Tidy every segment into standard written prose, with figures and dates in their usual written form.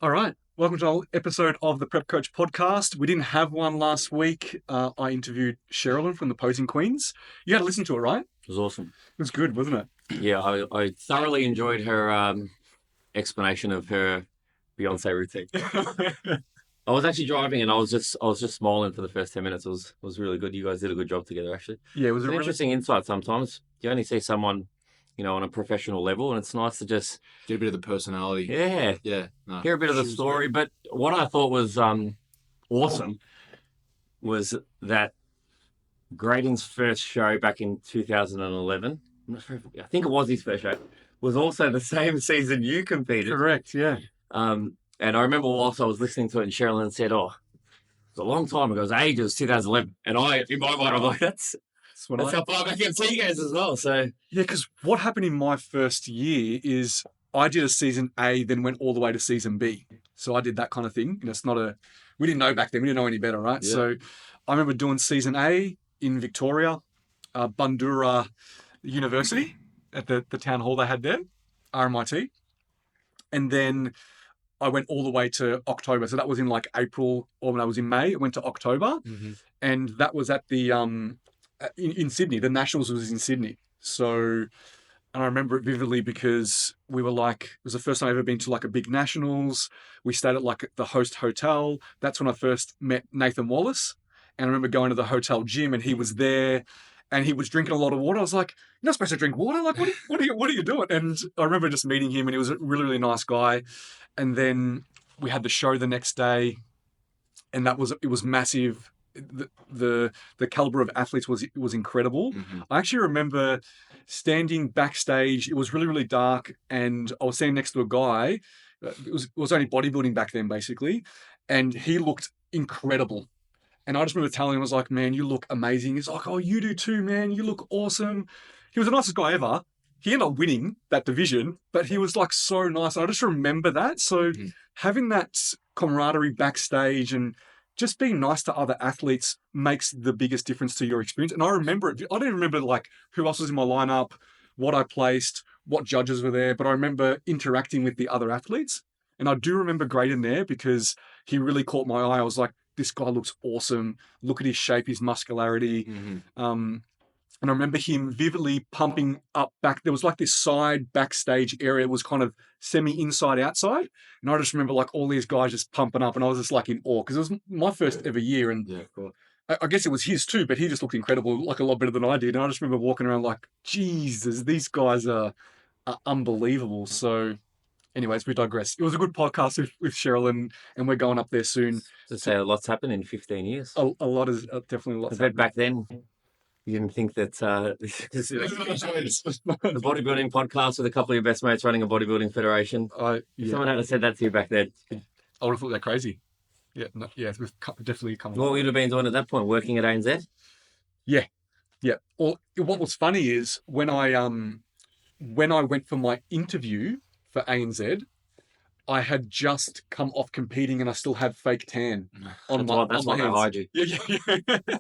All right. Welcome to our episode of the Prep Coach podcast. We didn't have one last week. I interviewed Cherilyn from the Posing Queens. You had to listen to it, right? It was awesome. It was good, wasn't it? Yeah, I thoroughly enjoyed her explanation of her Beyonce routine. I was actually driving and I was just smiling for the first 10 minutes. It was really good. You guys did a good job together, actually. Yeah, it was It's a an really interesting insight sometimes. You only see someone, on a professional level, and it's nice to just Get a bit of the personality. yeah No. hear a bit of the story. But what I thought was awesome was that Graydon's first show back in 2011. I'm not sure I think it was his first show. Was also the same season you competed. correct. Yeah. And I remember whilst I was listening to it, and Cherilyn said, "Oh, it's a long time ago. It was ages, 2011." And in my mind, I'm like, "That's how far back MC goes as well." So Yeah, because what happened in my first year is I did a season A, then went all the way to season B. So I did that kind of thing. It's not we didn't know back then. We didn't know any better, right? Yeah. So I remember doing season A in Victoria, Bundoora University at the town hall they had there, RMIT. And then I went all the way to October. So that was in like April, or when I was in May, it went to October. Mm-hmm. And that was at the in Sydney. The Nationals was in Sydney. So, and I remember it vividly because we were like, it was the first time I've ever been to like a big Nationals. We stayed at like the host hotel. That's when I first met Nathan Wallace. And I remember going to the hotel gym and he was there and he was drinking a lot of water. I was like, "You're not supposed to drink water. Like, what are you doing?" And I remember just meeting him and he was a really, really nice guy. And then we had the show the next day and it was massive. The caliber of athletes was incredible. Mm-hmm. I actually remember standing backstage. It was really, really dark, and I was standing next to a guy. It was only bodybuilding back then, basically, and he looked incredible. And I just remember telling him, I was like, "Man, you look amazing." He's like, "Oh, you do too, man. You look awesome." He was the nicest guy ever. He ended up winning that division, but he was like so nice. I just remember that. So having that camaraderie backstage and just being nice to other athletes makes the biggest difference to your experience. And I remember it. I don't remember like who else was in my lineup, what I placed, what judges were there, but I remember interacting with the other athletes. And I do remember Graydon there because he really caught my eye. I was like, "This guy looks awesome. Look at his shape, his muscularity." Mm-hmm. And I remember him vividly pumping up back. There was like this side backstage area. It was kind of semi-inside outside. And I just remember like all these guys just pumping up and I was just like in awe because it was my first ever year. And Yeah, of course. I guess it was his too, but he just looked incredible, like a lot better than I did. And I just remember walking around like, Jesus, these guys are unbelievable. So anyways, we digress. It was a good podcast with Cheryl and we're going up there soon. to say a lot's happened in 15 years. A lot is definitely a lot. I bet back then you didn't think that this is the bodybuilding podcast with a couple of your best mates running a bodybuilding federation. If someone had said that to you back then, I would have thought that crazy. Yeah, we've definitely come. What would you have been doing at that point? Working at ANZ? Yeah. Or what was funny is when I went for my interview for ANZ, I had just come off competing and I still had fake tan on That's why they hands. hired you. Yeah.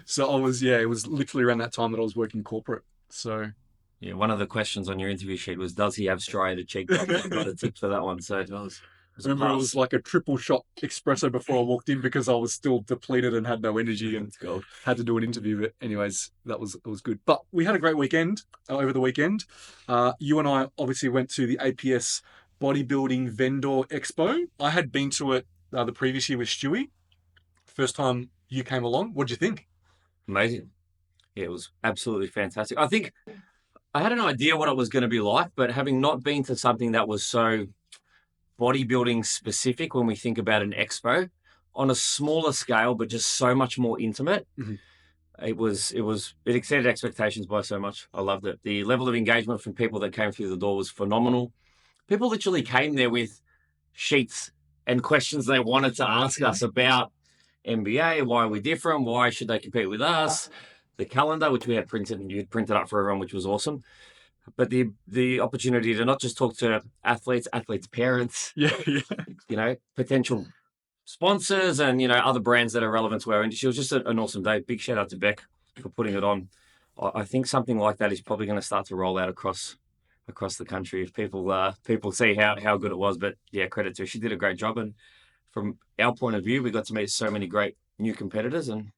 So it was literally around that time that I was working corporate. So Yeah, one of the questions on your interview sheet was, does he have striated cheekbones? I got a tip for that one. So it was remember it was like a triple shot espresso before I walked in because I was still depleted and had no energy and had to do an interview. But anyways, it was good. But we had a great weekend over the weekend. You and I obviously went to the APS Bodybuilding Vendor Expo. I had been to it the previous year with Stewie. First time you came along. What'd you think? Amazing. Yeah, it was absolutely fantastic. I think I had an idea what it was going to be like, but having not been to something that was so bodybuilding specific when we think about an expo on a smaller scale, but just so much more intimate. Mhm. It exceeded expectations by so much. I loved it. The level of engagement from people that came through the door was phenomenal. People literally came there with sheets and questions they wanted to ask us about NBA, why are we different? Why should they compete with us? The calendar, which we had printed and you'd printed up for everyone, which was awesome. But the opportunity to not just talk to athletes' parents, potential sponsors and, other brands that are relevant to our industry. It was just an awesome day. Big shout out to Beck for putting it on. I think something like that is probably going to start to roll out across across the country if people see how good it was. But yeah, credit to her. She did a great job. And from our point of view, we got to meet so many great new competitors, and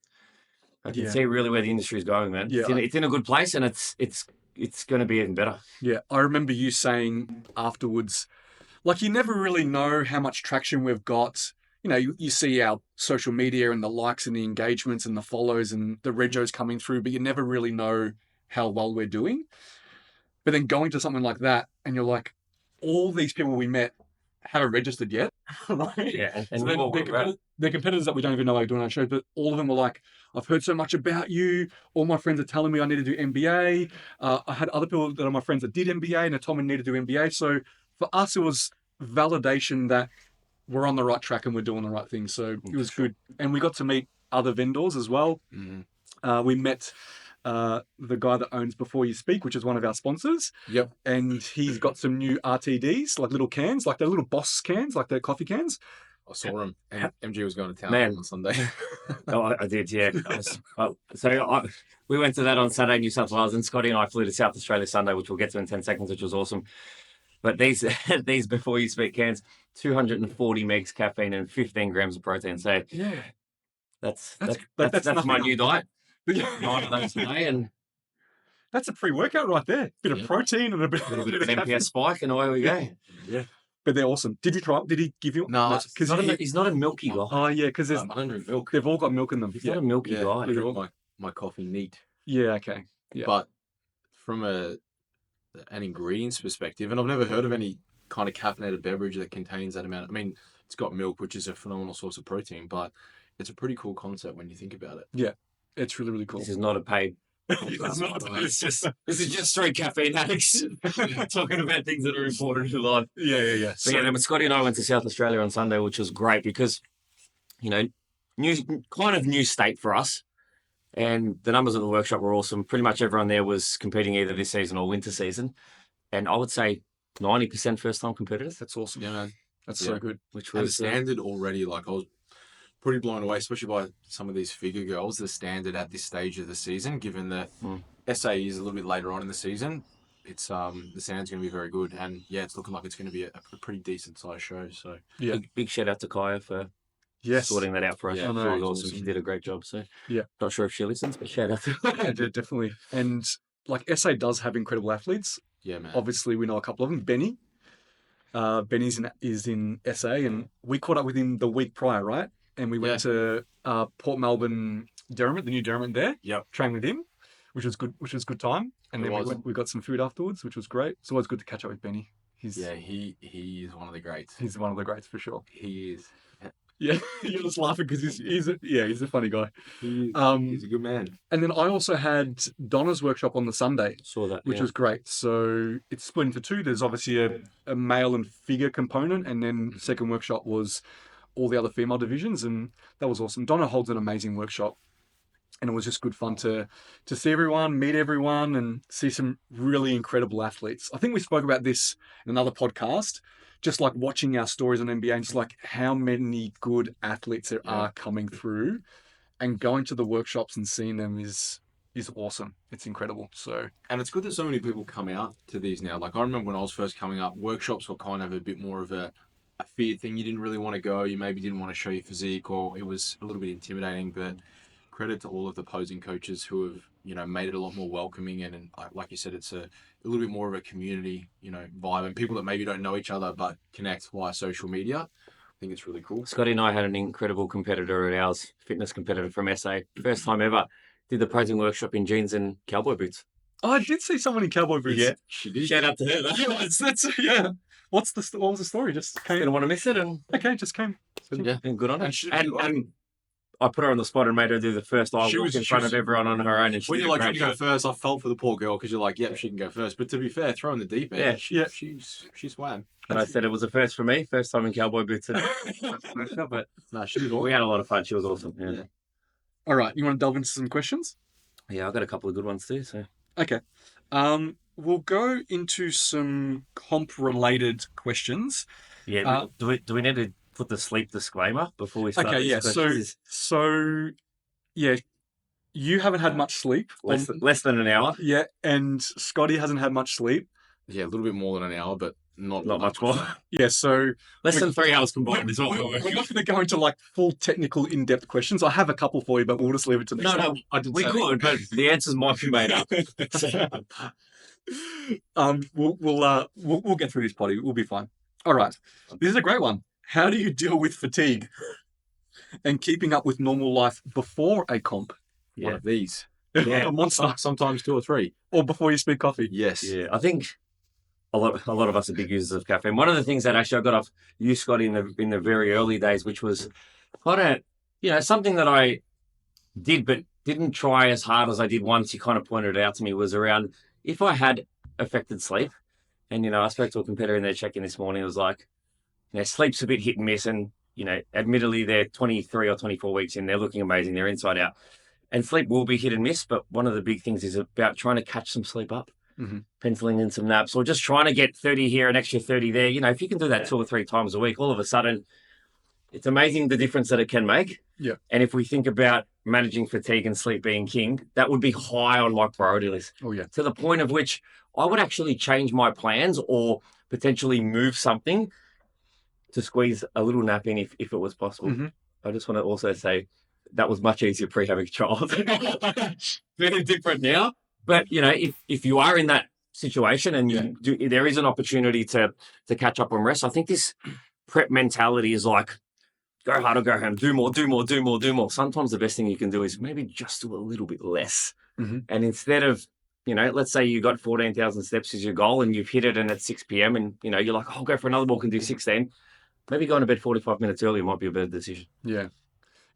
I can see really where the industry is going, man. Yeah, It's in a good place, and it's going to be even better. Yeah, I remember you saying afterwards, like, you never really know how much traction we've got. You know, you see our social media and the likes and the engagements and the follows and the regos coming through, but you never really know how well we're doing. But then going to something like that, and you're like, all these people we met haven't registered yet. Right? Yeah, and So they're competitors that we don't even know are doing our shows, but all of them were like, I've heard so much about you. All my friends are telling me I need to do MBA. I had other people that are my friends that did MBA and they told me I need to do MBA. So for us, it was validation that we're on the right track and we're doing the right thing. So it was good. And we got to meet other vendors as well. We met the guy that owns Before You Speak, which is one of our sponsors. Yep. And he's got some new RTDs, like little cans, like they're little Boss cans, like they're coffee cans. I saw him. And MG was going to town Man. on Sunday. Oh, I did, yeah. We went to that on Saturday, New South Wales, and Scotty and I flew to South Australia Sunday, which we'll get to in 10 seconds, which was awesome. But these Before You Speak cans, 240 megs caffeine and 15 grams of protein. So Yeah. that's nothing my else. new diet. 9 of those today, and That's a pre-workout right there. Bit of protein and a bit a little bit of caffeine. MPS spike, and away we go. Yeah. But they're awesome. Did you try? Did he give you? No, He's not a milky guy. Oh yeah, because I don't drink milk. they've all got milk in them. He's not a milky Yeah, guy. I drink my coffee neat. Yeah. Okay. Yeah. But from an ingredients perspective, and I've never heard of any kind of caffeinated beverage that contains that amount. I mean, it's got milk, which is a phenomenal source of protein, but it's a pretty cool concept when you think about it. It's really, really cool. This is not a paid. This is just straight caffeine addicts talking about things that are important in life. Yeah. So yeah, then Scotty and I went to South Australia on Sunday, which was great because, new state for us. And the numbers at the workshop were awesome. Pretty much everyone there was competing either this season or winter season. And I would say 90% first-time competitors. That's awesome. Yeah, man. That's so good. Which And the was standard already, like, I was pretty blown away, especially by some of these figure girls, the standard at this stage of the season, given the SA is a little bit later on in the season. It's the standard's going to be very good. And yeah, it's looking like it's going to be a pretty decent size show. So Yeah. big shout out to Kaya for Yes. sorting that out for us. Yeah, It was no, awesome. She did a great job. So Yeah. not sure if she listens, but shout out to Yeah, her. definitely. And like SA does have incredible athletes. yeah, man. Obviously, we know a couple of them. Benny. Benny's is in SA, and we caught up with him the week prior, right? And we went to Port Melbourne Derrimut, the new Derrimut there. Yep. Trained with him, which was good. Which was good time. And It then was. we got some food afterwards, which was great. It's always good to catch up with Benny. He is one of the greats. he's one of the greats for sure. He is. Yeah, you're just laughing because he's a funny guy. He's a good man. And then I also had Donna's workshop on the Sunday, Saw that. which was great. So it's split into two. There's obviously a male and figure component, and then second workshop was all the other female divisions, and that was awesome. Donna holds an amazing workshop, and it was just good fun to see everyone, meet everyone, and see some really incredible athletes. I think we spoke about this in another podcast, just like watching our stories on NBA and just like how many good athletes there are coming through, and going to the workshops and seeing them is awesome. It's incredible. So And it's good that so many people come out to these now. Like, I remember when I was first coming up, workshops were kind of a bit more of a fear thing. You didn't really want to go. You maybe didn't want to show your physique, or it was a little bit intimidating. But credit to all of the posing coaches who have, made it a lot more welcoming. And like you said, it's a little bit more of a community, vibe. And people that maybe don't know each other but connect via social media. I think it's really cool. Scotty and I had an incredible competitor at ours, fitness competitor from SA. First time ever. Did the posing workshop in jeans and cowboy boots. oh, I did see someone in cowboy boots. Yeah. She did. Shout out to her. Yeah. What was the story? Just came. Didn't want to miss it, and Just came. Yeah. good on her. And she- And I put her on the spot and made her do the first eye She walk was- in she front was- of everyone on her own, and she When did you're a like, great you go job. first, I felt for the poor girl because you're like, yeah, she can go first. But to be fair, throw in the deep end. Yeah. She swam. And I said it was a first for me, first time in cowboy boots. But No, she was we had a lot of fun. She was awesome. Yeah. All right. You want to delve into some questions? Yeah, I've got a couple of good ones too. So Okay. We'll go into some comp-related questions. yeah, do we need to put the sleep disclaimer before we start? Okay, these yeah. questions? So, yeah, you haven't had much sleep. Less than an hour. Yeah, and Scotty hasn't had much sleep. Yeah, a little bit more than an hour, but not much more. Yeah, so Less than 3 hours combined is what we're we're not going to go into like full technical in-depth questions. I have a couple for you, but we'll just leave it to next No, time. I did we say could, but the answers might be made up. we'll get through this, Potty. We'll be fine. All right. This is a great one. How do you deal with fatigue and keeping up with normal life before a comp? one of these. Yeah. A monster. Sometimes 2 or 3. Or before you speak coffee. Yes. Yeah, I think a lot of us are big users of caffeine. One of the things that actually I got off you, Scott, in the very early days, which was quite something that I did but didn't try as hard as I did once you kind of pointed it out to me, was around if I had affected sleep. And, I spoke to a competitor in their check-in this morning. It was like, sleep's a bit hit and miss. And, admittedly, they're 23 or 24 weeks in. They're looking amazing. They're inside out. And sleep will be hit and miss. But one of the big things is about trying to catch some sleep up, penciling in some naps, or just trying to get 30 here, an extra 30 there. If you can do that 2 or 3 times a week, all of a sudden, it's amazing the difference that it can make. Yeah. And if we think about managing fatigue and sleep being king, that would be high on my priority list. Oh, yeah. To the point of which I would actually change my plans or potentially move something to squeeze a little nap in if it was possible. I just want to also say that was much easier pre-having a child. Very different now. But, if you are in that situation and there is an opportunity to catch up on rest, I think this prep mentality is like, go hard or go home, do more, do more, do more, do more. Sometimes the best thing you can do is maybe just do a little bit less. And instead of, let's say you got 14,000 steps as your goal and you've hit it and it's 6 p.m. and, you're like, I'll go for another walk and do 16. Maybe going to bed 45 minutes earlier might be a better decision. Yeah.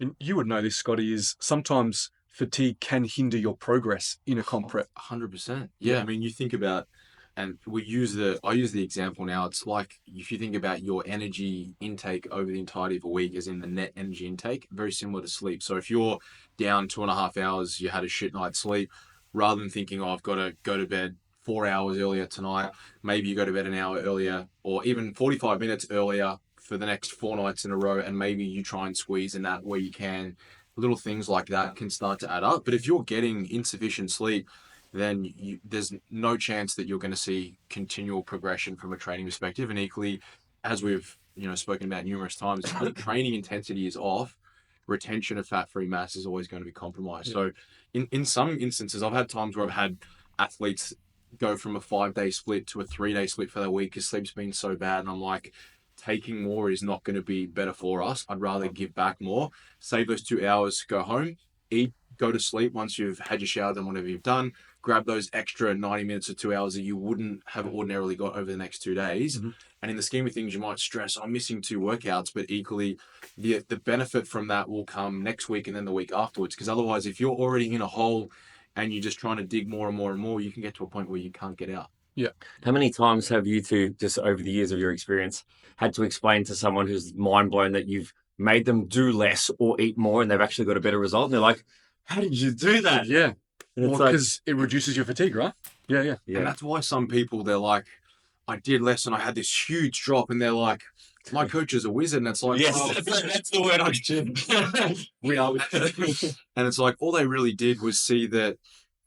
And you would know this, Scotty, is sometimes fatigue can hinder your progress in a comp prep. 100%. Yeah, I mean, you think about, and I use the example now. It's like if you think about your energy intake over the entirety of a week, as in the net energy intake, very similar to sleep. So if you're down 2.5 hours, you had a shit night's sleep, rather than thinking, oh, I've got to go to bed 4 hours earlier tonight, maybe you go to bed an hour earlier or even 45 minutes earlier for the next 4 nights in a row, and maybe you try and squeeze in that where you can. Little things like that can start to add up. But if you're getting insufficient sleep, then there's no chance that you're going to see continual progression from a training perspective. And equally, as we've spoken about numerous times, if the training intensity is off, retention of fat-free mass is always going to be compromised. So in some instances, I've had times where I've had athletes go from a 5-day split to a 3-day split for their week because sleep's been so bad. And I'm like, taking more is not going to be better for us. I'd rather give back more, save those 2 hours, go home, eat, go to sleep once you've had your shower, done whatever you've done, grab those extra 90 minutes or 2 hours that you wouldn't have ordinarily got over the next 2 days. And in the scheme of things, you might stress, I'm missing 2 workouts, but equally the benefit from that will come next week and then the week afterwards. Because otherwise, if you're already in a hole and you're just trying to dig more and more and more, you can get to a point where you can't get out. Yeah. How many times have you two, just over the years of your experience, had to explain to someone who's mind blown that you've made them do less or eat more and they've actually got a better result? And they're like, how did you do that? Yeah. Well, because it reduces your fatigue, right? Yeah. And that's why some people, they're like, I did less and I had this huge drop, and they're like, my coach is a wizard. And it's like, yes, that's the word I choose. We are. And it's like, all they really did was see that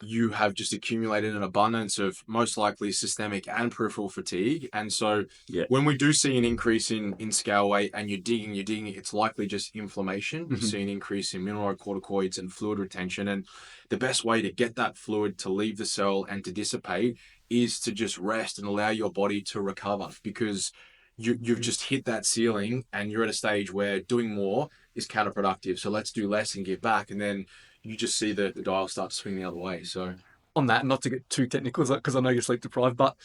you have just accumulated an abundance of most likely systemic and peripheral fatigue. And so when we do see an increase in scale weight and you're digging, it's likely just inflammation. You see an increase in mineralocorticoids and fluid retention. And the best way to get that fluid to leave the cell and to dissipate is to just rest and allow your body to recover, because you've just hit that ceiling and you're at a stage where doing more is counterproductive. So let's do less and give back. And then you just see the dial start to swing the other way. So on that, not to get too technical, because I know you're sleep deprived, but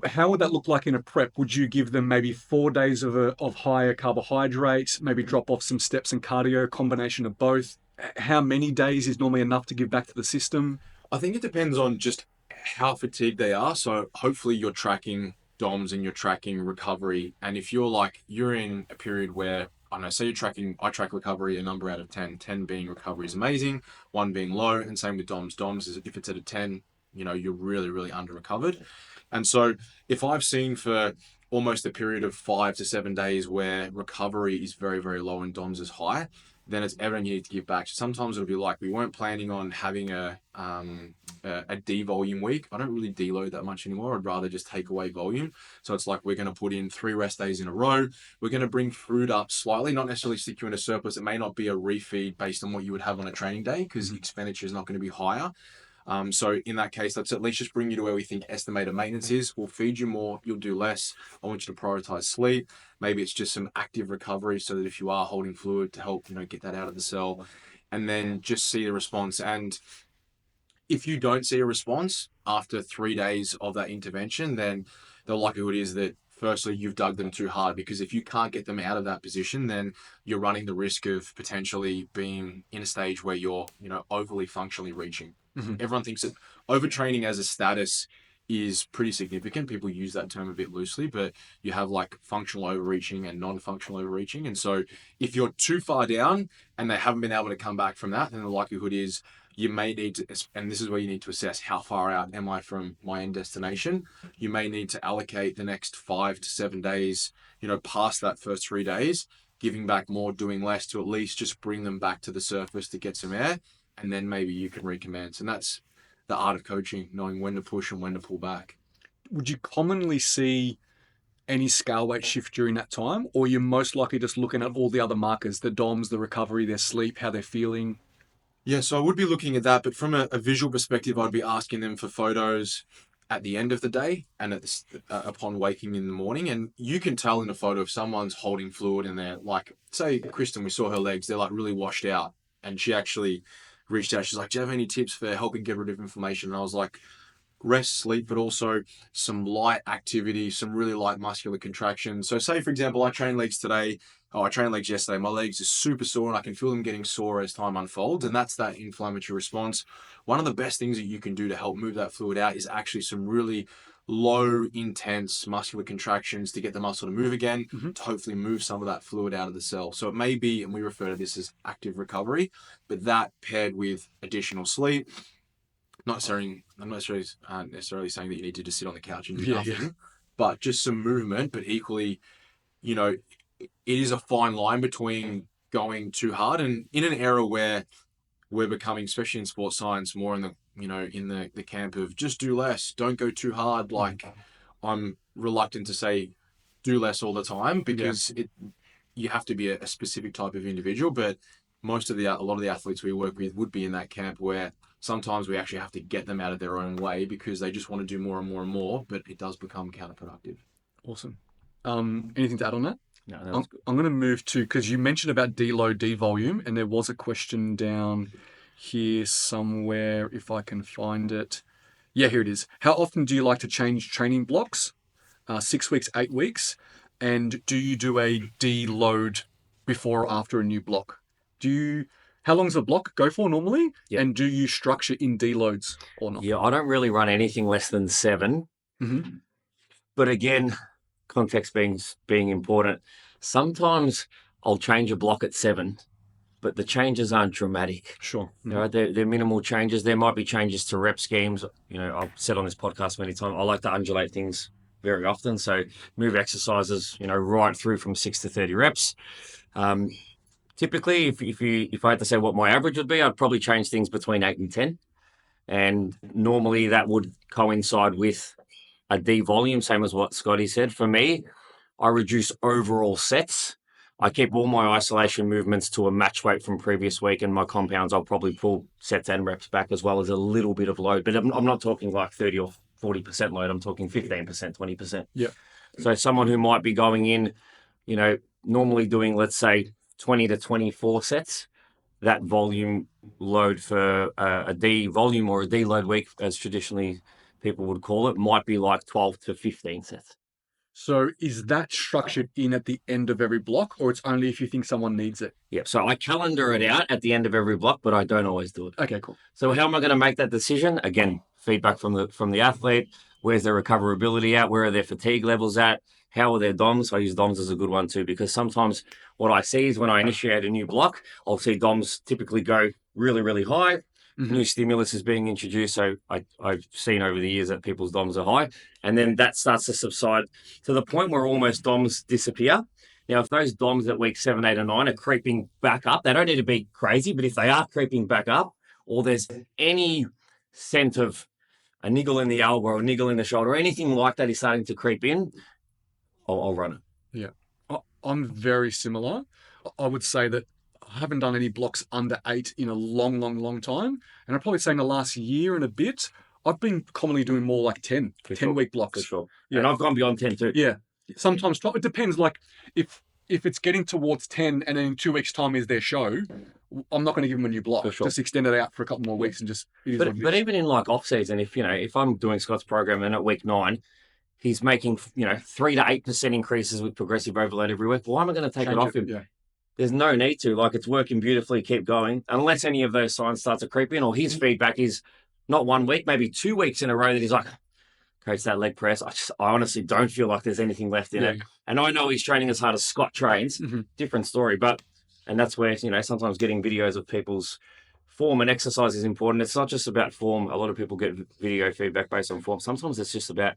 how would that look like in a prep? Would you give them maybe 4 days of higher carbohydrates, maybe drop off some steps and cardio, combination of both? How many days is normally enough to give back to the system? I think it depends on just how fatigued they are. So hopefully you're tracking DOMs and you're tracking recovery. And if you're in a period where, I don't know, say I track recovery a number out of 10, 10 being recovery is amazing, 1 being low, and same with DOMs. DOMs is if it's at a 10, you're really, really under recovered. And so if I've seen for almost a period of 5 to 7 days where recovery is very, very low and DOMs is high, then it's evident you need to give back. So sometimes it'll be like, we weren't planning on having a D volume week. I don't really deload that much anymore. I'd rather just take away volume. So it's like, we're going to put in 3 rest days in a row. We're going to bring food up slightly, not necessarily stick you in a surplus. It may not be a refeed based on what you would have on a training day, because the expenditure is not going to be higher. So in that case, let's at least just bring you to where we think estimated maintenance is. We'll feed you more, you'll do less. I want you to prioritize sleep. Maybe it's just some active recovery, so that if you are holding fluid, to help, get that out of the cell, and then just see the response. And if you don't see a response after 3 days of that intervention, then the likelihood is that, firstly, you've dug them too hard, because if you can't get them out of that position, then you're running the risk of potentially being in a stage where you're, overly functionally reaching. Everyone thinks that overtraining as a status is pretty significant. People use that term a bit loosely, but you have like functional overreaching and non-functional overreaching. And so if you're too far down and they haven't been able to come back from that, then the likelihood is you may need to, and this is where you need to assess how far out am I from my end destination. You may need to allocate the next 5 to 7 days, past that first 3 days, giving back more, doing less, to at least just bring them back to the surface to get some air. And then maybe you can recommence. And that's the art of coaching, knowing when to push and when to pull back. Would you commonly see any scale weight shift during that time, or you're most likely just looking at all the other markers, the DOMs, the recovery, their sleep, how they're feeling? Yeah, so I would be looking at that, but from a visual perspective, I'd be asking them for photos at the end of the day and upon waking in the morning. And you can tell in a photo if someone's holding fluid and they're like, say, Kristen, we saw her legs, they're like really washed out. And she actually reached out. She's like, do you have any tips for helping get rid of inflammation? And I was like, rest, sleep, but also some light activity, some really light muscular contractions. So say, for example, I trained legs today. I trained legs yesterday. My legs are super sore and I can feel them getting sore as time unfolds. And that's that inflammatory response. One of the best things that you can do to help move that fluid out is actually some really low intense muscular contractions to get the muscle to move again, to hopefully move some of that fluid out of the cell. So it may be, and we refer to this as active recovery, but that paired with additional sleep. I'm not necessarily saying that you need to just sit on the couch and do nothing, but just some movement. But equally, it is a fine line between going too hard, and in an era where we're becoming, especially in sports science, more in the in the camp of just do less, don't go too hard. Like, I'm reluctant to say do less all the time, because you have to be a specific type of individual. But a lot of the athletes we work with would be in that camp where sometimes we actually have to get them out of their own way because they just want to do more and more and more, but it does become counterproductive. Awesome. Anything to add on that? No, I'm going to move to, because you mentioned about deload, devolume, and there was a question down here somewhere, if I can find it. Yeah, here it is. How often do you like to change training blocks? 6 weeks, 8 weeks? And do you do a deload before or after a new block? How long does a block go for normally? Yep. And do you structure in deloads or not? Yeah, I don't really run anything less than 7. But again, context being important. Sometimes I'll change a block at 7, but the changes aren't dramatic. Sure. They're minimal changes. There might be changes to rep schemes. I've said on this podcast many times, I like to undulate things very often. So move exercises, right through from 6 to 30 reps. Typically, if I had to say what my average would be, I'd probably change things between 8 and 10. And normally that would coincide with a D volume, same as what Scotty said. For me, I reduce overall sets. I keep all my isolation movements to a match weight from previous week, and my compounds, I'll probably pull sets and reps back, as well as a little bit of load. But I'm not talking like 30 or 40% load. I'm talking 15%, 20%. Yeah. So someone who might be going in, normally doing, let's say, 20 to 24 sets, that volume load for a D volume or a D load week, as traditionally people would call it, might be like 12 to 15 sets. So is that structured in at the end of every block, or it's only if you think someone needs it? Yeah, so I calendar it out at the end of every block, but I don't always do it. Okay, cool. So how am I going to make that decision? Again, feedback from the athlete. Where's their recoverability at? Where are their fatigue levels at? How are their DOMs? I use DOMs as a good one too, because sometimes what I see is when I initiate a new block, I'll see DOMs typically go really, really high. New stimulus is being introduced. So I've seen over the years that people's DOMs are high. And then that starts to subside to the point where almost DOMs disappear. Now, if those DOMs at week 7, 8, and 9 are creeping back up, they don't need to be crazy, but if they are creeping back up, or there's any scent of a niggle in the elbow or a niggle in the shoulder, or anything like that is starting to creep in, I'll run it. Yeah. I'm very similar. I would say that I haven't done any blocks under 8 in a long time. And I'd probably say in the last year and a bit, I've been commonly doing more like 10-week blocks. For sure. Yeah. And I've gone beyond 10 too. Yeah. Sometimes 12. It depends. Like if it's getting towards 10 and then in 2 weeks' time is their show, I'm not going to give them a new block. For sure. Just extend it out for a couple more weeks and just. But even in like off season, if I'm doing Scott's program and at week 9, he's making 3 to 8% increases with progressive overload every week, why am I going to take it off him? Yeah. There's no need to. Like, it's working beautifully. Keep going. Unless any of those signs start to creep in, or his feedback is not 1 week, maybe 2 weeks in a row that he's like, Coach, that leg press, I honestly don't feel like there's anything left in it. And I know he's training as hard as Scott trains. Different story. And that's where, sometimes getting videos of people's form and exercise is important. It's not just about form. A lot of people get video feedback based on form. Sometimes it's just about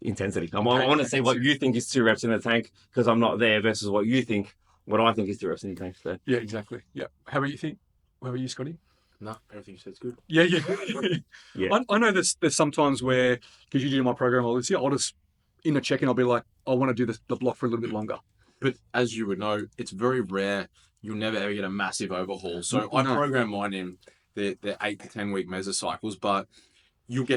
intensity. I want to see what you think is 2 reps in the tank because I'm not there versus what I think is 2 reps in the tank. So. Yeah, exactly. Yeah. How about you, Scotty? No, everything you said is good. Yeah. Yeah. I know there's sometimes where, because you do my program all this year, I'll just, in a check-in, I'll be like, I want to do the block for a little bit longer. But as you would know, it's very rare. You'll never ever get a massive overhaul. So I program mine in the 8 to 10 week mesocycles, but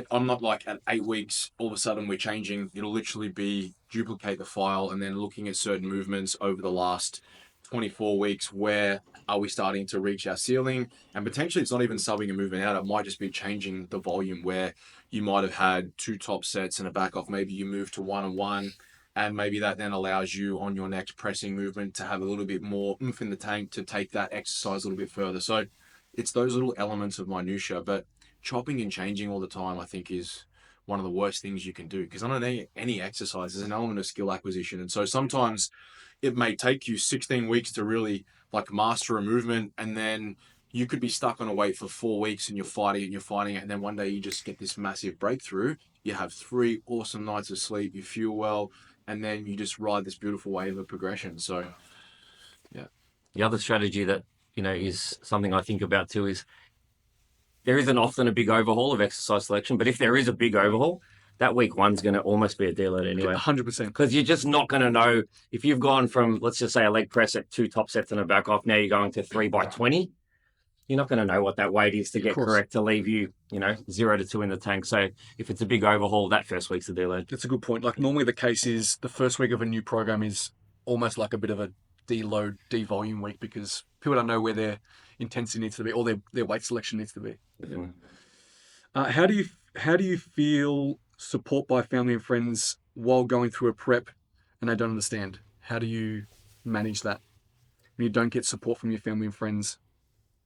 I'm not like at 8 weeks, all of a sudden we're changing. It'll literally be duplicate the file and then looking at certain movements over the last 24 weeks. Where are we starting to reach our ceiling? And potentially it's not even subbing a movement out. It might just be changing the volume where you might have had 2 top sets and a back off. Maybe you move to 1 and 1. And maybe that then allows you on your next pressing movement to have a little bit more oomph in the tank to take that exercise a little bit further. So it's those little elements of minutia, but chopping and changing all the time, I think, is one of the worst things you can do. Because on any exercise, there's an element of skill acquisition. And so sometimes it may take you 16 weeks to really like master a movement. And then you could be stuck on a weight for 4 weeks and you're fighting it. And then one day you just get this massive breakthrough. You have 3 awesome nights of sleep. You feel well. And then you just ride this beautiful wave of progression. So, yeah. The other strategy that, is something I think about too is there isn't often a big overhaul of exercise selection, but if there is a big overhaul, that week 1's going to almost be a deload anyway. 100%. Because you're just not going to know if you've gone from, let's just say, a leg press at 2 top sets and a back off, now you're going to 3 by 20. You're not going to know what that weight is to get correct to leave you, 0 to 2 in the tank. So if it's a big overhaul, that first week's a deload. That's a good point. Like normally the case is the first week of a new program is almost like a bit of a deload, devolume week because people don't know where their intensity needs to be or their weight selection needs to be. Mm-hmm. How do you feel support by family and friends while going through a prep and they don't understand? How do you manage that when you don't get support from your family and friends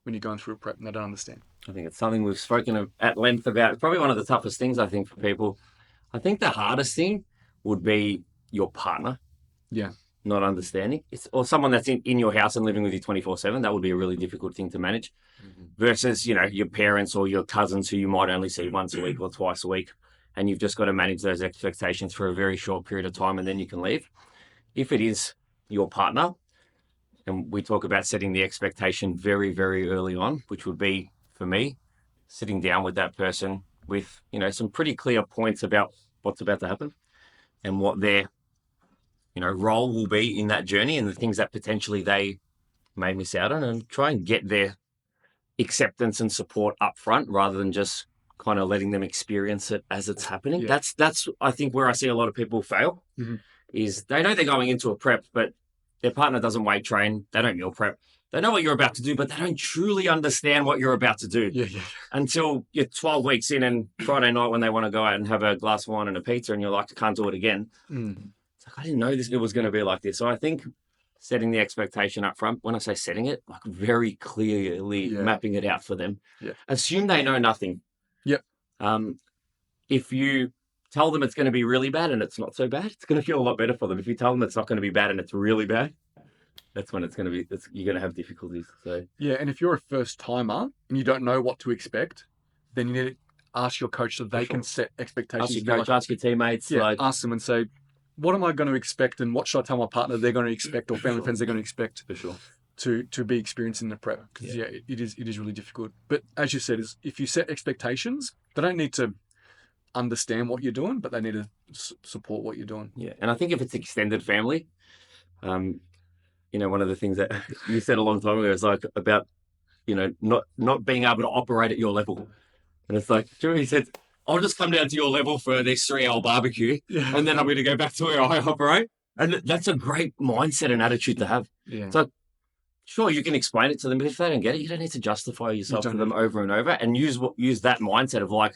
when you're going through a prep and they don't understand? I think it's something we've spoken at length about. It's probably one of the toughest things, I think, for people. I think the hardest thing would be your partner. Yeah. Not understanding. Or someone that's in your house and living with you 24/7. That would be a really difficult thing to manage. Mm-hmm. Versus, your parents or your cousins who you might only see once a week or twice a week. And you've just got to manage those expectations for a very short period of time and then you can leave. If it is your partner, and we talk about setting the expectation very, very early on, which would be, for me, sitting down with that person with, some pretty clear points about what's about to happen and what their, role will be in that journey and the things that potentially they may miss out on, and try and get their acceptance and support up front rather than just kind of letting them experience it as it's happening. Yeah. That's I think where I see a lot of people fail. Mm-hmm. Is they know they're going into a prep, but their partner doesn't weight train, they don't meal prep. They know what you're about to do, but they don't truly understand what you're about to do until you're 12 weeks in and Friday night when they want to go out and have a glass of wine and a pizza and you're like, I can't do it again. It's like, I didn't know it was going to be like this. So I think setting the expectation up front, when I say setting it, like very clearly mapping it out for them. Yeah. Assume they know nothing. Yep. If you tell them it's going to be really bad and it's not so bad, it's going to feel a lot better for them. If you tell them it's not going to be bad and it's really bad, that's when you're going to have difficulties. So yeah, and if you're a first timer and you don't know what to expect, then you need to ask your coach so they can set expectations. Ask your coach, ask your teammates. Yeah, ask them and say, what am I going to expect, and what should I tell my partner they're going to expect, or family friends they're going to expect For sure. to be experiencing the prep? Because it is really difficult. But as you said, is if you set expectations, they don't need to understand what you're doing, but they need to support what you're doing. Yeah, and I think if it's extended family, one of the things that you said a long time ago is like about, not being able to operate at your level. And it's like, he said, I'll just come down to your level for this 3-hour barbecue, and then I'm going to go back to where I operate. And that's a great mindset and attitude to have. Yeah. So, sure, you can explain it to them, but if they don't get it, you don't need to justify yourself to them over and over, and use that mindset of like,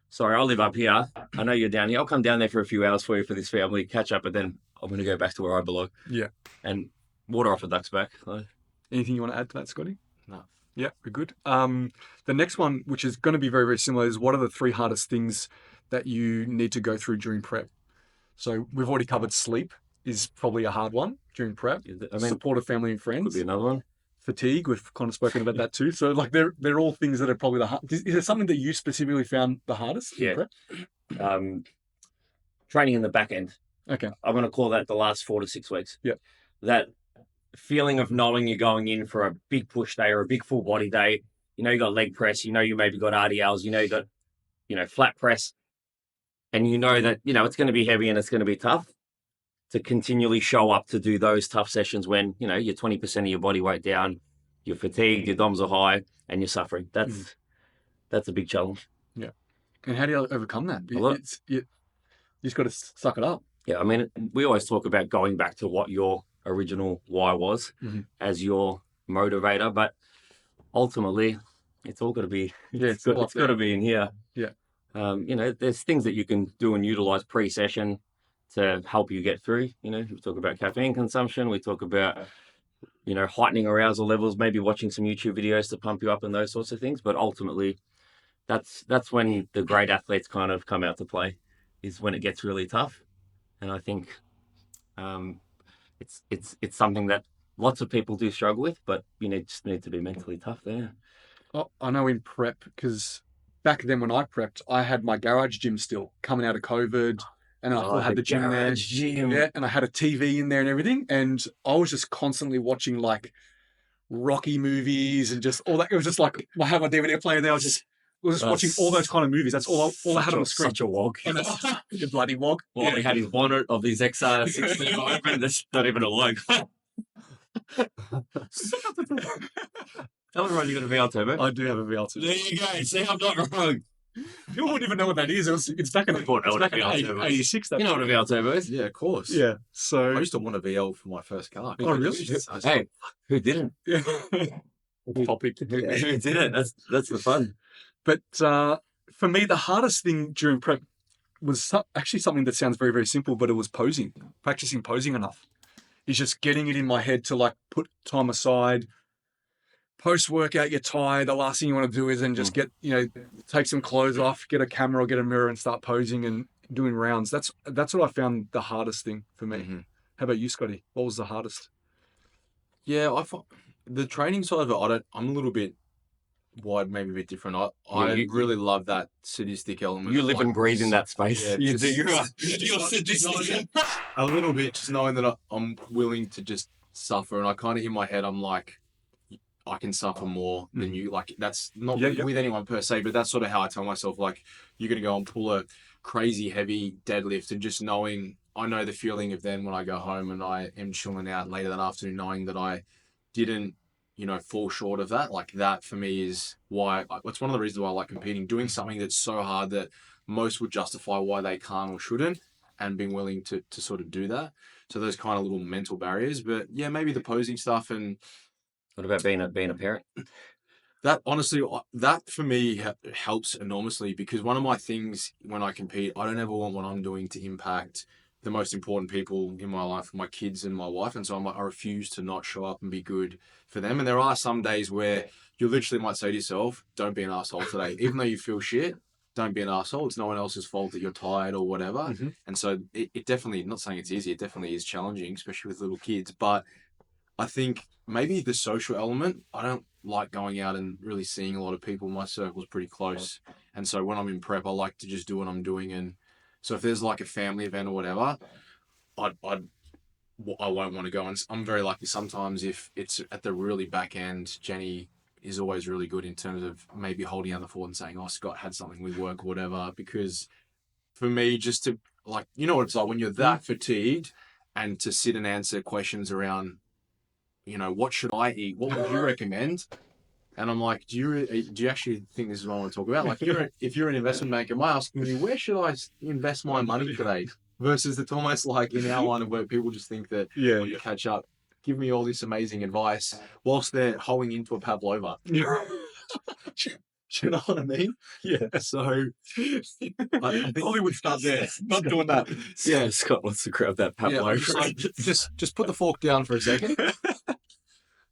sorry, I live up here. I know you're down here. I'll come down there for a few hours for you for this family, catch up, and then I'm going to go back to where I belong. Yeah. And water off a duck's back. So. Anything you want to add to that, Scotty? No. Yeah, we're good. The next one, which is going to be very, very similar, is what are the 3 hardest things that you need to go through during prep? So we've already covered sleep is probably a hard one during prep. Support of family and friends. Could be another one. Fatigue, we've kind of spoken about that too. So like they're all things that are probably the hard. Is there something that you specifically found the hardest in prep? Training in the back end. Okay. I'm going to call that the last 4 to 6 weeks. Yeah. That feeling of knowing you're going in for a big push day or a big full body day. You got leg press, you maybe got RDLs, you got, flat press. And that, it's going to be heavy and it's going to be tough. To continually show up to do those tough sessions when, you're 20% of your body weight down, you're fatigued, your DOMs are high, and you're suffering. That's a big challenge. Yeah. And how do you overcome that? You just got to suck it up. Yeah, we always talk about going back to what your original why was as your motivator, but ultimately, it's all got to be, it's got to be in here. Yeah. There's things that you can do and utilize pre-session to help you get through. We talk about caffeine consumption. We talk about, heightening arousal levels, maybe watching some YouTube videos to pump you up and those sorts of things. But ultimately, that's when the great athletes kind of come out to play, is when it gets really tough. And I think it's something that lots of people do struggle with, but just need to be mentally tough there. Oh, I know in prep, because back then when I prepped, I had my garage gym still coming out of COVID. And I had the gym there. Yeah, and I had a TV in there and everything. And I was just constantly watching like Rocky movies and just all that. It was just like, I have my DVD player there. I was just watching all those kind of movies. That's all I had on the screen. Such a wog. The bloody wog. Well, he had his bonnet of his XR16 open. That's not even a log. Tell me right, you got a VL turbo? I do have a VL turbo. There you go. See, I'm not wrong. People wouldn't even know what that is. It's back in 86. You know what a VL turbo is? Yeah, of course. Yeah. So I used to want a VL for my first car. Oh, really? Hey, who didn't? Yeah. Topic. Who didn't? That's the fun. But for me, the hardest thing during prep was actually something that sounds very, very simple, but it was posing. Practicing posing enough. It's just getting it in my head to like put time aside. Post-workout, you're tired. The last thing you want to do is then just take some clothes off, get a camera or get a mirror and start posing and doing rounds. That's what I found the hardest thing for me. Mm-hmm. How about you, Scotty? What was the hardest? Yeah, I thought the training side of it, I'm a little bit wide, maybe a bit different. I really love that sadistic element. You live and breathe in that space. Yeah, you do. You're sadistic. A little bit, just knowing that I'm willing to just suffer. And I kind of, in my head, I'm like, I can suffer more than you. Like, that's not with anyone per se, but that's sort of how I tell myself, like, you're going to go and pull a crazy heavy deadlift, and just knowing, I know the feeling of then when I go home and I am chilling out later that afternoon, knowing that I didn't, fall short of that. Like, that for me is why, it's one of the reasons why I like competing, doing something that's so hard that most would justify why they can't or shouldn't, and being willing to sort of do that. So those kind of little mental barriers, but yeah, maybe the posing stuff. And what about being a parent? That honestly, that for me helps enormously, because one of my things when I compete, I don't ever want what I'm doing to impact the most important people in my life, my kids and my wife. And so I refuse to not show up and be good for them. And there are some days where you literally might say to yourself, don't be an asshole today. Even though you feel shit, don't be an asshole. It's no one else's fault that you're tired or whatever. Mm-hmm. And so it definitely, not saying it's easy, it definitely is challenging, especially with little kids. But I think maybe the social element, I don't like going out and really seeing a lot of people. My circle's pretty close. And so when I'm in prep, I like to just do what I'm doing. And so if there's like a family event or whatever, I won't want to go. And I'm very lucky sometimes if it's at the really back end. Jenny is always really good in terms of maybe holding down the fort and saying, "Oh, Scott had something with work or whatever." Because for me, just to like, you know what it's like when you're that fatigued, and to sit and answer questions around, what should I eat? What would you recommend? And I'm like, do you actually think this is what I want to talk about? Like, if you're an investment banker, am I asking you, where should I invest my money today? Versus it's almost like in our line of work, people just think that when you catch up, give me all this amazing advice whilst they're holding into a pavlova. Do you know what I mean? Yeah. So I think Hollywood start there. Not doing that. Yeah, Scott wants to grab that pavlova. Just put the fork down for a second.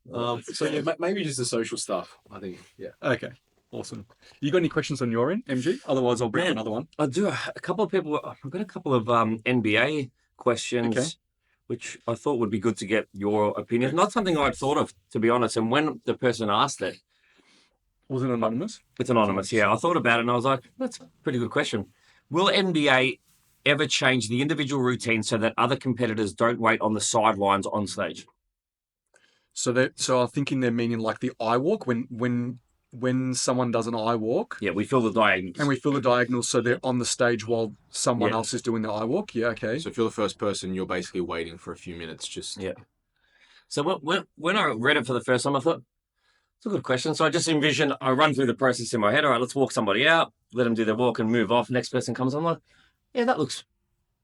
So yeah, maybe just the social stuff. I think. Yeah. Okay. Awesome. You got any questions on your end, MG? Otherwise, I'll bring another one. I do. A couple of people. I've got a couple of NBA questions, which I thought would be good to get your opinion. Not something I'd thought of, to be honest. And when the person asked it, was it anonymous? It's anonymous. Yeah, I thought about it and I was like, that's a pretty good question. Will NBA ever change the individual routine so that other competitors don't wait on the sidelines on stage? So I'm thinking they're meaning like the eye walk when someone does an eye walk. Yeah, we fill the diagonals. And we fill the diagonals so they're on the stage while someone else is doing the eye walk. Yeah, okay. So if you're the first person, you're basically waiting for a few minutes. So when I read it for the first time, I thought, it's a good question. So I run through the process in my head. All right, let's walk somebody out, let them do their walk and move off. Next person comes. I'm like, yeah, that looks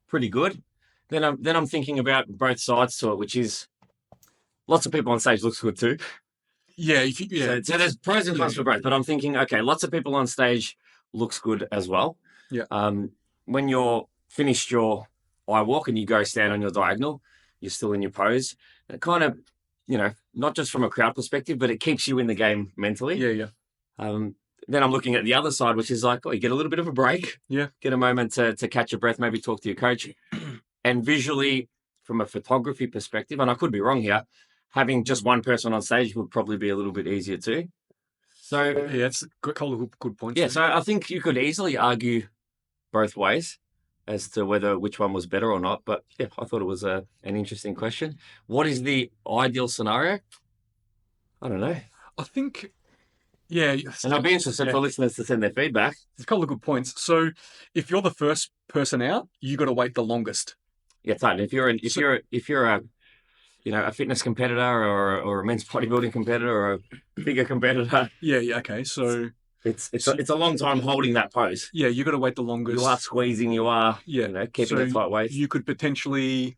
pretty good. Then I'm thinking about both sides to it, which is lots of people on stage looks good too. Yeah. So there's pros and cons for both. But I'm thinking, okay, lots of people on stage looks good as well. Yeah. When you're finished your eye walk and you go stand on your diagonal, you're still in your pose. It kind of, not just from a crowd perspective, but it keeps you in the game mentally. Yeah. Then I'm looking at the other side, which is like, you get a little bit of a break. Yeah. Get a moment to catch your breath, maybe talk to your coach. And visually, from a photography perspective, and I could be wrong here, having just one person on stage would probably be a little bit easier too. So yeah, it's a good point. Yeah, so I think you could easily argue both ways as to which one was better or not. But yeah, I thought it was an interesting question. What is the ideal scenario? I don't know. I think, yeah. And I'd be interested for listeners to send their feedback. There's a couple of good points. So if you're the first person out, you got to wait the longest. Yeah, totally. If you're a fitness competitor or a men's bodybuilding competitor or a bigger competitor. Yeah, okay. So it's a long time holding that pose. Yeah, you got to wait the longest. You are squeezing, you are keeping it tight waist. You could potentially,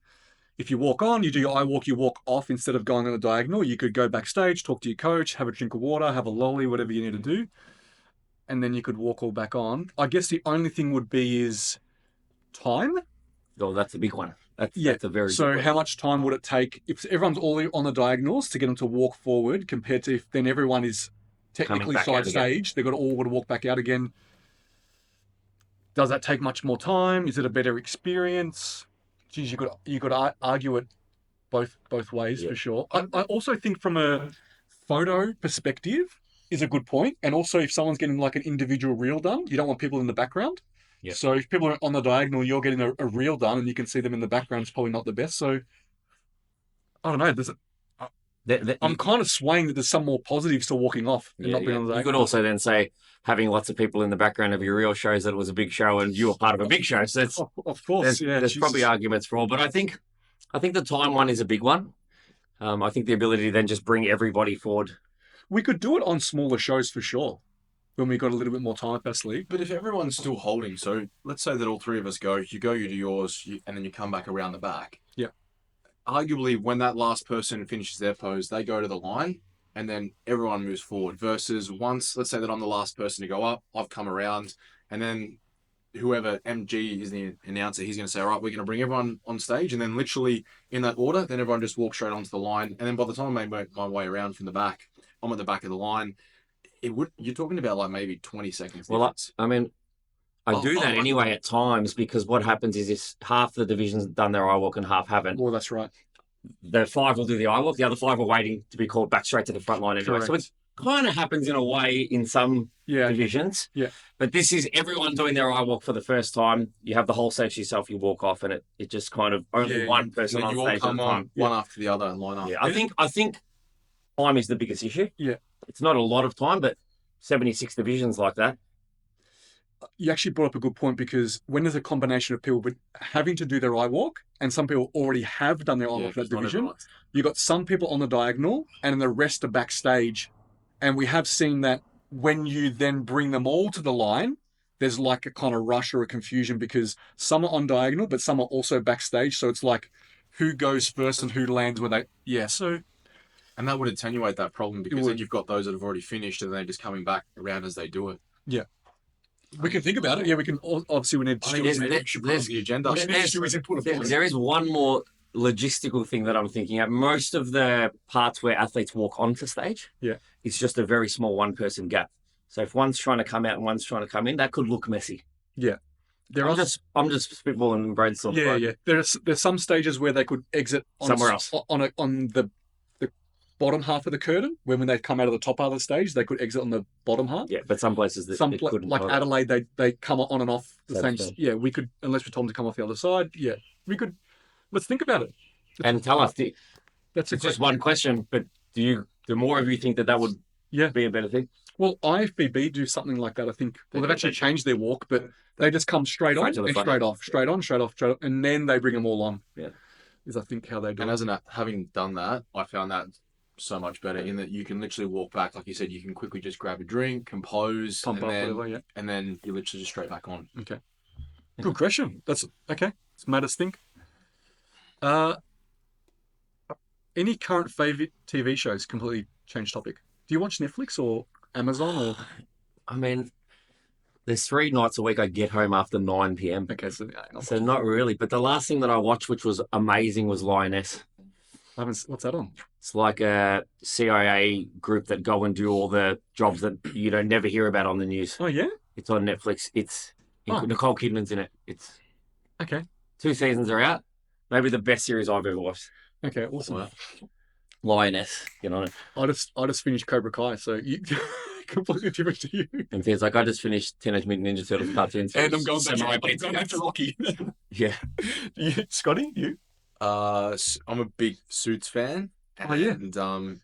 if you walk on, you do your eye walk, you walk off instead of going on the diagonal. You could go backstage, talk to your coach, have a drink of water, have a lolly, whatever you need to do. And then you could walk all back on. I guess the only thing would be is time. Oh, that's a big one. That's a very so big one. How much time would it take if everyone's all on the diagonals to get them to walk forward compared to if then everyone is technically side stage, they've got to walk back out again. Does that take much more time? Is it a better experience? Geez, you got to argue it both ways for sure. I also think from a photo perspective is a good point. And also if someone's getting like an individual reel done, you don't want people in the background. Yep. So if people are on the diagonal, you're getting a reel done and you can see them in the background, it's probably not the best. So I don't know. I'm kind of swaying that there's some more positives to walking off and not being on the diagonal. You could also then say having lots of people in the background of your reel shows that it was a big show and you were part of a big show. So that's, of course, there's probably arguments for all. But I think the time one is a big one. I think the ability to then just bring everybody forward. We could do it on smaller shows for sure. When we got a little bit more time up our sleeve. But if everyone's still holding, so let's say that all three of us go, you do yours, and then you come back around the back. Yeah. Arguably, when that last person finishes their pose, they go to the line, and then everyone moves forward. Versus once, let's say that I'm the last person to go up, I've come around, and then whoever, MG is the announcer, he's going to say, all right, we're going to bring everyone on stage, and then literally in that order, then everyone just walks straight onto the line. And then by the time I make my way around from the back, I'm at the back of the line. You're talking about like maybe 20 seconds. Well, I do that anyway at times because what happens is half the division's done their eye walk and half haven't. Well, that's right. The 5 will do the eye walk. The other 5 are waiting to be called back straight to the front line anyway. Correct. So kind of happens in a way in some Yeah. divisions. Yeah. But this is everyone doing their eye walk for the first time. You have the whole stage to yourself, you walk off, and it just kind of only Yeah, one And person then on you all stage at come a on time. one after the other and line up. Yeah, I think time is the biggest issue. Yeah. It's not a lot of time, but 76 divisions like that. You actually brought up a good point, because when there's a combination of people with having to do their eye walk, and some people already have done their eye Yeah, walk for that 'cause not division, everyone's- you got some people on the diagonal and the rest are backstage. And we have seen that when you then bring them all to the line, there's like a kind of rush or a confusion, because some are on diagonal, but some are also backstage. So it's like who goes first and who lands when they, so And that would attenuate that problem, because would. then you've got those that have already finished and they're just coming back around as they do it. we can think about it. Yeah, we can, obviously we need I think Stuart's maybe we should put it on the agenda. Stuart's input of it. There is one more logistical thing that I'm thinking of. Most of the parts where athletes walk onto stage, Yeah. it's just a very small one-person gap. So if one's trying to come out and one's trying to come in, that could look messy. There I'm are just spitballing and brainstorming. Yeah, right? yeah. There's some stages where they could exit on Somewhere else. on the bottom half of the curtain. When they come out of the top part of the stage, they could exit on the bottom half. Yeah, but some places that it couldn't. Like Adelaide, they come on and off the Same same. thing. Yeah, we could, unless we told them to come off the other side. Yeah, we could. Let's think about it. And tell us, That's it's just one question, but do more of you think that would Yeah. be a better thing? Well, IFBB do something like that. I think. Well, they've actually changed their walk, but they just come straight on Straight to the and front. straight off, straight on, straight off, straight off, and then they bring them all on. Yeah. Is I think how they do And it. having done that, I found that so much better, in that you can literally walk back, like you said, you can quickly just grab a drink, compose, Pump and up, then, whatever. Yeah. and then you're literally just straight back on. Okay. Good question. That's okay. It's made us think. Any current favorite TV shows? Completely change topic. Do you watch Netflix or Amazon or? I mean, there's 3 nights a week I get home after 9 p.m. Okay, so yeah, So not really. But the last thing that I watched, which was amazing, was Lioness. what's that on? It's like a CIA group that go and do all the jobs that you don't never hear about on the news. Oh yeah. It's on Netflix. Oh. Nicole Kidman's in it. It's Okay. 2 seasons are out. Maybe the best series I've ever watched. Okay. Awesome. Wow. Lioness, get on it. I just finished Cobra Kai, so you completely different to you. And things like I just finished Teenage Mutant Ninja Turtles cartoons. And I'm going Samurai back to, Blades. Rocky. Yeah. Scotty, you? I'm a big Suits fan. Oh, yeah.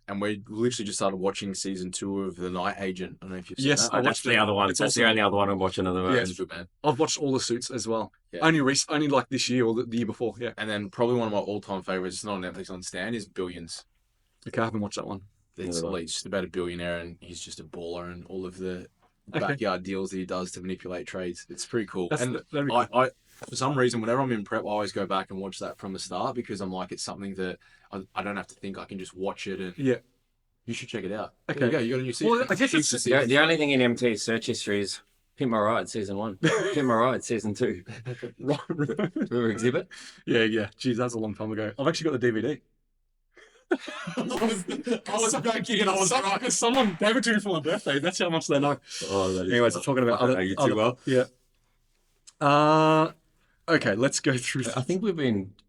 And we literally just started watching season 2 of The Night Agent. I don't know if you've seen Yes, that. I That's watched the it. other one. It's That's the awesome. only other one I'm watching at the moment. Yeah. It's good, man. I've watched all the Suits as well. Yeah. Only like this year or the year before. Yeah. And then probably one of my all-time favorites, it's not on Netflix, on Stan, is Billions. Okay, I haven't watched that one. It's Yeah. just about a billionaire, and he's just a baller, and all of the Okay. backyard deals that he does to manipulate trades. It's pretty cool. And That'd be cool. I for some reason, whenever I'm in prep, I always go back and watch that from the start, because I'm like, it's something that I don't have to think. I can just watch it, and Yeah. you should check it out. Okay. There you go. You got a new season. Well, I guess it's- The only thing in MT's search history is Pimp My Ride season 1, Pimp My Ride season 2. Right. Remember Exhibit? Yeah. Geez, that was a long time ago. I've actually got the DVD. I was joking, and I was right, because someone gave it to me for my birthday. That's how much they know. Oh, that is Anyways, I'm talking about I other. know you too other- well. Yeah. Okay, let's go through. I think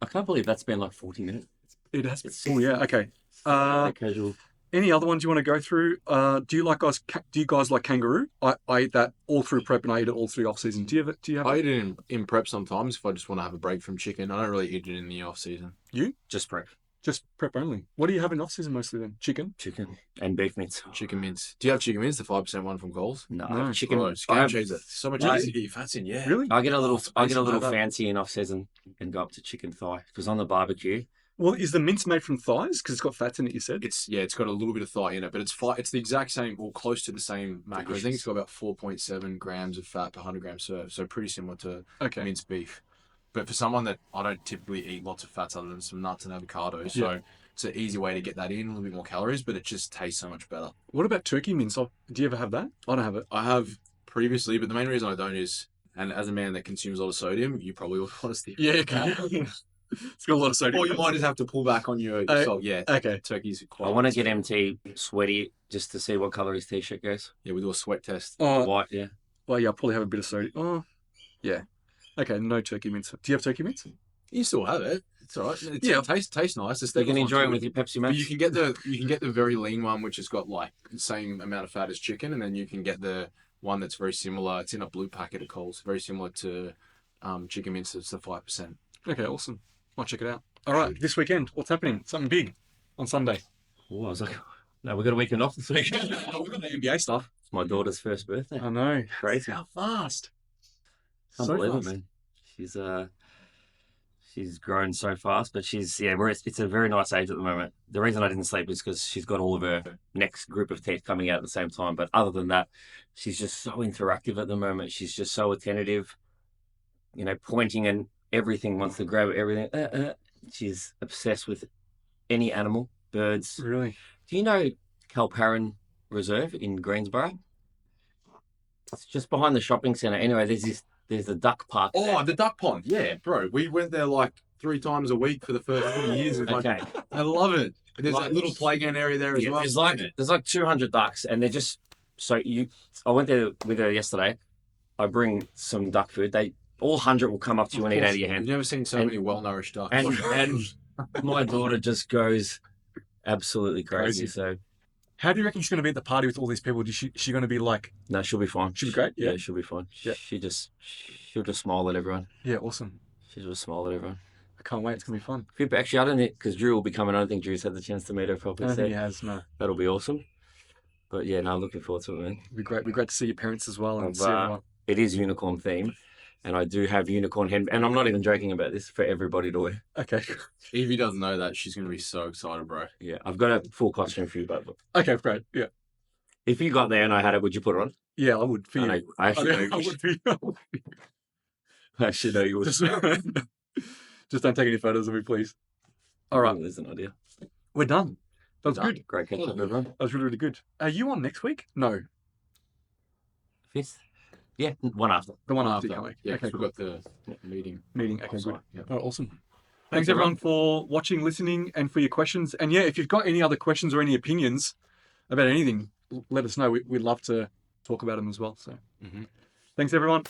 I can't believe that's been like 40 minutes. It has been. Oh yeah. Okay. Casual. Any other ones you want to go through? Do you guys like kangaroo? I ate that all through prep, and I ate it all through off season. Do you have? I eat it in prep sometimes if I just want to have a break from chicken. I don't really eat it in the off season. Just prep. Just prep only. What do you have in off season mostly then? Chicken. Chicken and beef mince. Chicken mince. Do you have chicken mince, the 5% one from Coles? No, No. chicken. Bro, it's I game have- changer. So much Really? easier to get fats in. Yeah. Really? I get a little like that. fancy in off season and go up to chicken thigh because on the barbecue. Well, is the mince made from thighs? Because it's got fats in it. You said. It's got a little bit of thigh in it, but it's the exact same, or close to the same macro. I think it's got about 4.7 grams of fat per 100 gram serve, so pretty similar to Okay. minced beef. But for someone that I don't typically eat lots of fats other than some nuts and avocado, Yeah. so it's an easy way to get that in, a little bit more calories, but it just tastes so much better. What about turkey mince? Do you ever have that? I don't have it. I have previously, but the main reason I don't is, and as a man that consumes a lot of sodium, you probably will want to stick. Yeah. Okay. It's got a lot of sodium. Or you might just have to pull back on your salt. Yeah. Okay. Turkey's quite. I want to get MT sweaty just to see what color his t-shirt goes. Yeah, we do a sweat test. Oh, White, yeah. well, yeah, I'll probably have a bit of sodium. Oh, yeah. Okay, no turkey mince. Do you have turkey mince? You still have it. It's all right. Yeah. It tastes nice. The You steak can was enjoy not it too with good. your Pepsi But Max. you can get the very lean one, which has got like the same amount of fat as chicken, and then you can get the one that's very similar. It's in a blue packet of Coles, very similar to chicken mince. It's the 5%. Okay, awesome. I'll check it out. All right, this weekend, what's happening? Something big on Sunday. Oh, I was like, no, we've got a weekend off this week. We've got the NBA stuff. It's my daughter's first birthday. I know. Crazy. How fast? Can't So believe fast. it, man. She's grown so fast, but it's a very nice age at the moment. The reason I didn't sleep is because she's got all of her next group of teeth coming out at the same time. But other than that, she's just so interactive at the moment. She's just so attentive, pointing and everything, wants to grab everything. She's obsessed with any animal, birds. Really? Do you know Calparan Reserve in Greensboro? It's just behind the shopping centre. Anyway, there's a duck park. Oh, the duck pond. Yeah, bro. We went there like 3 times a week for the first 4 years. Okay. I love it. There's that little playground area there as well. There's like 200 ducks, and they're just I went there with her yesterday. I bring some duck food. All 100 will come up to you and eat out of your hand. You've never seen so many well-nourished ducks. And my daughter just goes absolutely crazy. So How do you reckon she's going to be at the party with all these people? Is she going to be like... no, she'll be fine. She'll be great? Yeah, she'll be fine. Yeah. She'll just smile at everyone. Yeah, awesome. She'll just smile at everyone. I can't wait. It's going to be fun. Actually, I don't think, because Drew will be coming. I don't think Drew's had the chance to meet her I properly. don't So think he has, no. that'll be awesome. But yeah, no, I'm looking forward to it, man. It'd be great. It'd be great to see your parents as well and see But everyone. it is unicorn theme, and I do have unicorn hen, and I'm not even joking about this, for everybody to wear. Okay. Evie doesn't know that. She's going to be so excited, bro. Yeah, I've got a full costume for you, but Okay, great. Yeah. if you got there and I had it, would you put it on? Yeah, I would for you. I actually know I you would for you. I actually know you would. Just don't take any photos of me, please. All right. There's an idea. We're done. That was Done. good. Great catch up, everyone. That was really, really good. Are you on next week? No. 5th? Yeah, one after. The one after. After. Can't wait. Yeah, Okay, because cool. we've got the meeting. Meeting. Okay, on good. site. Yeah. Oh, awesome. Thanks everyone for watching, listening, and for your questions. And yeah, if you've got any other questions or any opinions about anything, let us know. We'd love to talk about them as well. So, Mhm. Thanks everyone.